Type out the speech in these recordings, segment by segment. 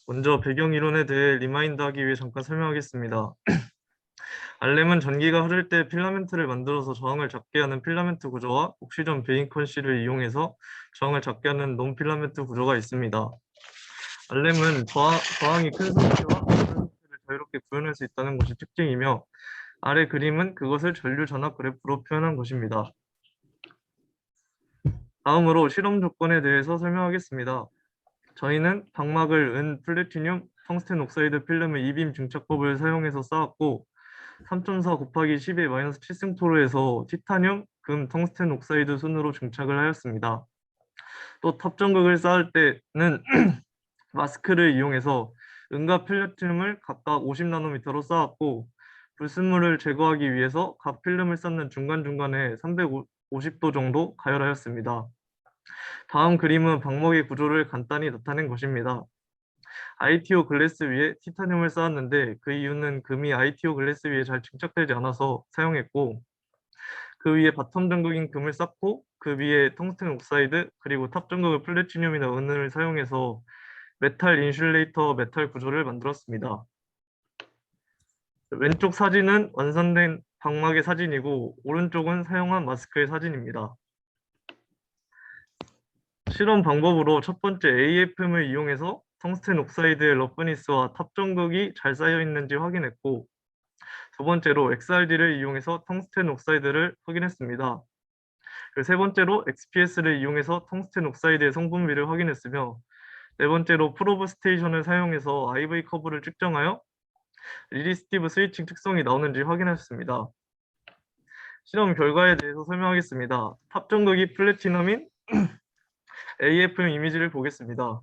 먼저 배경 이론에 대해 리마인드하기 위해 잠깐 설명하겠습니다. 알렘은 전기가 흐를 때 필라멘트를 만들어서 저항을 잡게 하는 필라멘트 구조와 옥시전 베이컨실을 이용해서 저항을 잡게 하는 논필라멘트 구조가 있습니다. 알렘은 저항이 큰 상태와 작은 상태를 자유롭게 구현할 수 있다는 것이 특징이며, 아래 그림은 그것을 전류 전압 그래프로 표현한 것입니다. 다음으로 실험 조건에 대해서 설명하겠습니다. 저희는 방막을 은, 플래티늄, 텅스텐 옥사이드 필름의 이빔 증착법을 사용해서 쌓았고, 3.4 곱하기 10의 마이너스 7승토로에서 티타늄, 금, 텅스텐 옥사이드 순으로 증착을 하였습니다. 또 탑전극을 쌓을 때는 마스크를 이용해서 은과 플래티늄을 각각 50나노미터로 쌓았고, 불순물을 제거하기 위해서 각 필름을 쌓는 중간중간에 350도 정도 가열하였습니다. 다음 그림은 방목의 구조를 간단히 나타낸 것입니다. ITO 글래스 위에 티타늄을 쌓았는데, 그 이유는 금이 ITO 글래스 위에 잘 증착되지 않아서 사용했고, 그 위에 바텀 전극인 금을 쌓고 그 위에 텅스텐 옥사이드 그리고 탑 전극을 플래티늄이나 은을 사용해서 메탈 인슐레이터 메탈 구조를 만들었습니다. 왼쪽 사진은 완성된 방막의 사진이고, 오른쪽은 사용한 마스크의 사진입니다. 실험 방법으로 첫 번째 AFM을 이용해서 텅스텐 옥사이드의 러프니스와 탑 전극이 잘 쌓여 있는지 확인했고, 두 번째로 XRD를 이용해서 텅스텐 옥사이드를 확인했습니다. 세 번째로 XPS를 이용해서 텅스텐 옥사이드의 성분비를 확인했으며, 네 번째로 프로브 스테이션을 사용해서 IV 커브를 측정하여 리리스티브 스위칭 특성이 나오는지 확인했습니다. 실험 결과에 대해서 설명하겠습니다. 탑 전극이 플래티넘인 AFM 이미지를 보겠습니다.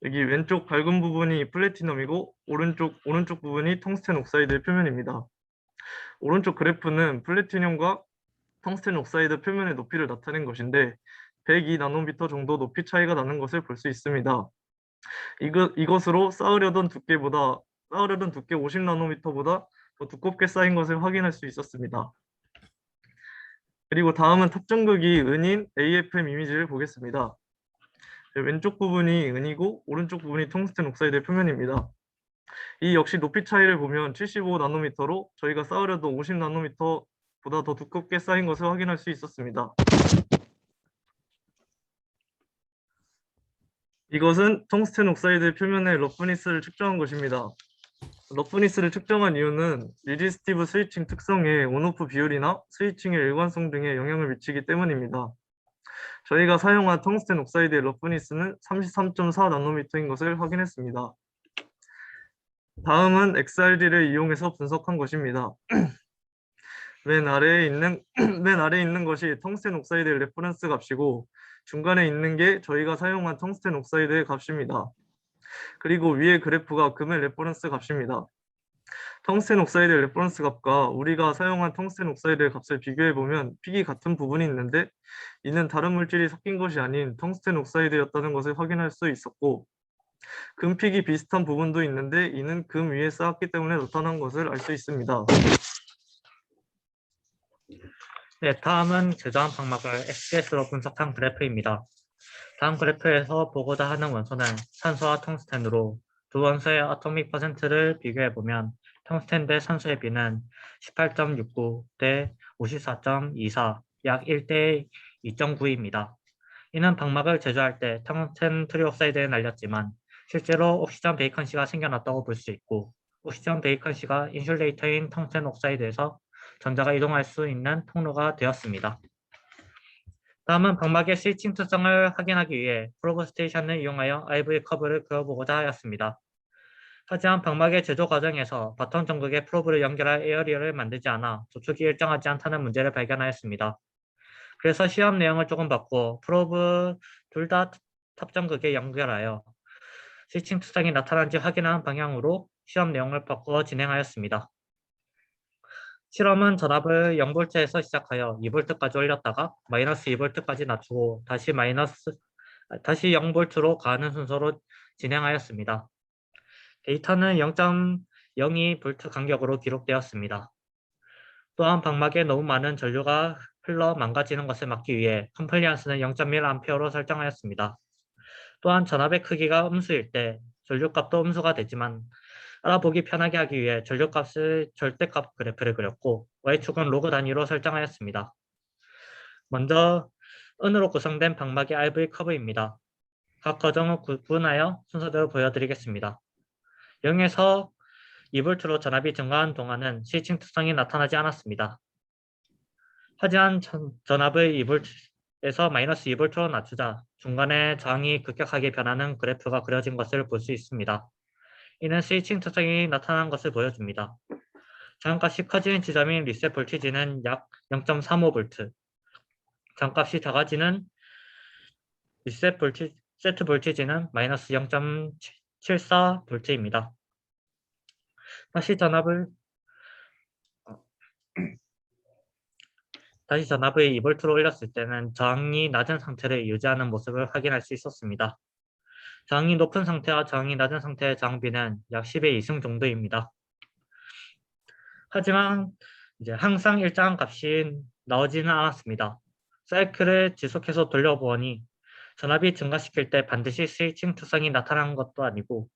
여기 왼쪽 밝은 부분이 플래티넘이고 오른쪽 부분이 텅스텐 옥사이드의 표면입니다. 오른쪽 그래프는 플래티넘과 텅스텐 옥사이드 표면의 높이를 나타낸 것인데, 102나노미터 정도 높이 차이가 나는 것을 볼 수 있습니다. 이것으로 쌓으려던 두께 50나노미터보다 더 두껍게 쌓인 것을 확인할 수 있었습니다. 그리고 다음은 탑전극이 은인 AFM 이미지를 보겠습니다. 왼쪽 부분이 은이고 오른쪽 부분이 텅스텐 옥사이드의 표면입니다. 이 역시 높이 차이를 보면 75나노미터로 저희가 쌓으려던 50나노미터보다 더 두껍게 쌓인 것을 확인할 수 있었습니다. 이것은 텅스텐 옥사이드 표면의 러프니스를 측정한 것입니다. 러프니스를 측정한 이유는 리지스티브 스위칭 특성의 온오프 비율이나 스위칭의 일관성 등에 영향을 미치기 때문입니다. 저희가 사용한 텅스텐 옥사이드의 러프니스는 33.4나노미터인 것을 확인했습니다. 다음은 XRD를 이용해서 분석한 것입니다. 맨 아래에 있는 것이 텅스텐 옥사이드의 레퍼런스 값이고, 중간에 있는 게 저희가 사용한 텅스텐 옥사이드의 값입니다. 그리고 위의 그래프가 금의 레퍼런스 값입니다. 텅스텐 옥사이드의 레퍼런스 값과 우리가 사용한 텅스텐 옥사이드의 값을 비교해보면 픽이 같은 부분이 있는데, 이는 다른 물질이 섞인 것이 아닌 텅스텐 옥사이드였다는 것을 확인할 수 있었고, 금픽이 비슷한 부분도 있는데 이는 금 위에 쌓았기 때문에 나타난 것을 알 수 있습니다. 네, 다음은 제조한 방막을 SPS로 분석한 그래프입니다. 다음 그래프에서 보고자 하는 원소는 산소와 텅스텐으로 두 원소의 아토믹 퍼센트를 비교해보면 텅스텐 대 산소의 비는 18.69 대 54.24, 약 1대 2.9입니다. 이는 방막을 제조할 때 텅스텐 트리옥사이드에 날렸지만 실제로 옥시전 베이컨시가 생겨났다고 볼 수 있고, 옥시전 베이컨시가 인슐레이터인 텅스텐 옥사이드에서 전자가 이동할 수 있는 통로가 되었습니다. 다음은 방막의 스위칭 특성을 확인하기 위해 프로브 스테이션을 이용하여 IV 커브를 그려보고자 하였습니다. 하지만 방막의 제조 과정에서 바텀 전극에 프로브를 연결할 에어리어를 만들지 않아 조축이 일정하지 않다는 문제를 발견하였습니다. 그래서 시험 내용을 조금 바꾸어 프로브 둘 다 탑 전극에 연결하여 스위칭 특성이 나타난지 확인하는 방향으로 시험 내용을 바꾸어 진행하였습니다. 실험은 전압을 0V에서 시작하여 2V까지 올렸다가 마이너스 2V까지 낮추고 다시 0V로 가는 순서로 진행하였습니다. 데이터는 0.02V 간격으로 기록되었습니다. 또한 방막에 너무 많은 전류가 흘러 망가지는 것을 막기 위해 컴플리언스는 0.1A로 설정하였습니다. 또한 전압의 크기가 음수일 때 전류값도 음수가 되지만 알아보기 편하게 하기 위해 전류값을 절대값 그래프를 그렸고 y축은 로그 단위로 설정하였습니다. 먼저 은으로 구성된 방막의 RV 커브입니다. 각 거정을 구분하여 순서대로 보여드리겠습니다. 0에서 2V로 전압이 증가한 동안은 스위칭 특성이 나타나지 않았습니다. 하지만 전압을 2V에서 마이너스 2V로 낮추자 중간에 저항이 급격하게 변하는 그래프가 그려진 것을 볼 수 있습니다. 이는 스위칭 특성이 나타난 것을 보여줍니다. 저항값이 커지는 지점인 리셋 볼티지는 약 0.35V, 저항값이 작아지는 세트 볼티지는 마이너스 0.74V입니다. 다시 전압을 2V로 올렸을 때는 저항이 낮은 상태를 유지하는 모습을 확인할 수 있었습니다. 저항이 높은 상태와 저항이 낮은 상태의 저항비는 약 10의 2승 정도입니다. 하지만 이제 항상 일정한 값이 나오지는 않았습니다. 사이클을 지속해서 돌려보니 전압이 증가시킬 때 반드시 스위칭 특성이 나타나는 것도 아니고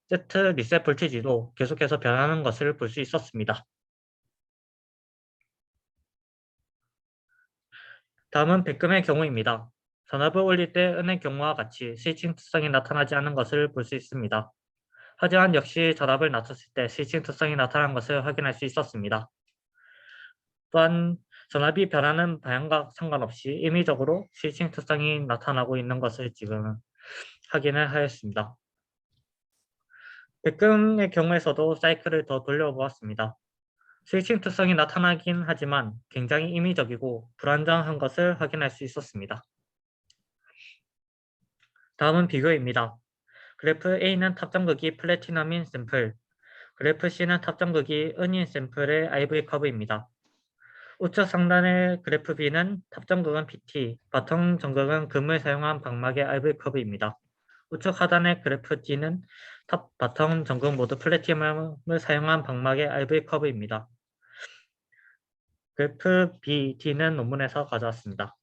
세트 리셋 볼티지도 계속해서 변하는 것을 볼 수 있었습니다. 다음은 백금의 경우입니다. 전압을 올릴 때 은의 경우와 같이 스위칭 특성이 나타나지 않는 것을 볼 수 있습니다. 하지만 역시 전압을 낮췄을 때 스위칭 특성이 나타난 것을 확인할 수 있었습니다. 또한 전압이 변하는 방향과 상관없이 임의적으로 스위칭 특성이 나타나고 있는 것을 지금 확인을 하였습니다. 백금의 경우에서도 사이클을 더 돌려보았습니다. 스위칭 특성이 나타나긴 하지만 굉장히 임의적이고 불안정한 것을 확인할 수 있었습니다. 다음은 비교입니다. 그래프 A는 탑점극이 플래티넘인 샘플, 그래프 C는 탑점극이 은인 샘플의 IV 커브입니다. 우측 상단의 그래프 B는 탑점극은 PT, 바텀 점극은 금을 사용한 방막의 IV 커브입니다. 우측 하단의 그래프 D는 바텀 점극 모두 플래티넘을 사용한 방막의 IV 커브입니다. 그래프 B, D는 논문에서 가져왔습니다.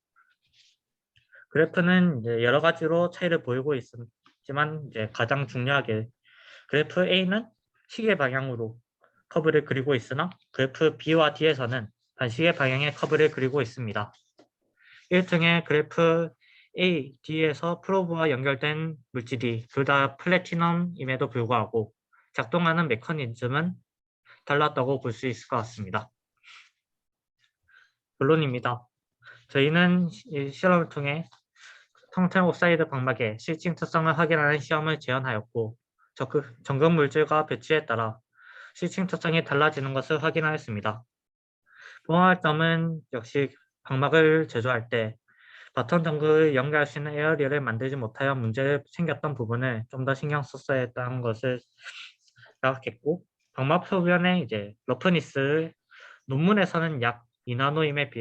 그래프는 이제 여러 가지로 차이를 보이고 있지만 이제 가장 중요하게 그래프 A는 시계 방향으로 커브를 그리고 있으나 그래프 B와 D에서는 반시계 방향의 커브를 그리고 있습니다. 1등의 그래프 A, D에서 프로브와 연결된 물질이 둘 다 플래티넘임에도 불구하고 작동하는 메커니즘은 달랐다고 볼 수 있을 것 같습니다. 결론입니다. 저희는 이 실험을 통해 텅텅 옥사이드 방막의 스위칭 특성을 확인하는 시험을 제안하였고 점검 물질과 배치에 따라 스위칭 특성이 달라지는 것을 확인하였습니다. 보완할 점은 역시 방막을 제조할 때 바텀 점극을 연결할 수 있는 에어리어를 만들지 못하여 문제 생겼던 부분을 좀 더 신경 썼어야 했다는 것을 생각했고 방막 표면의 이제 러프니스를 논문에서는 약 2나노임에 비해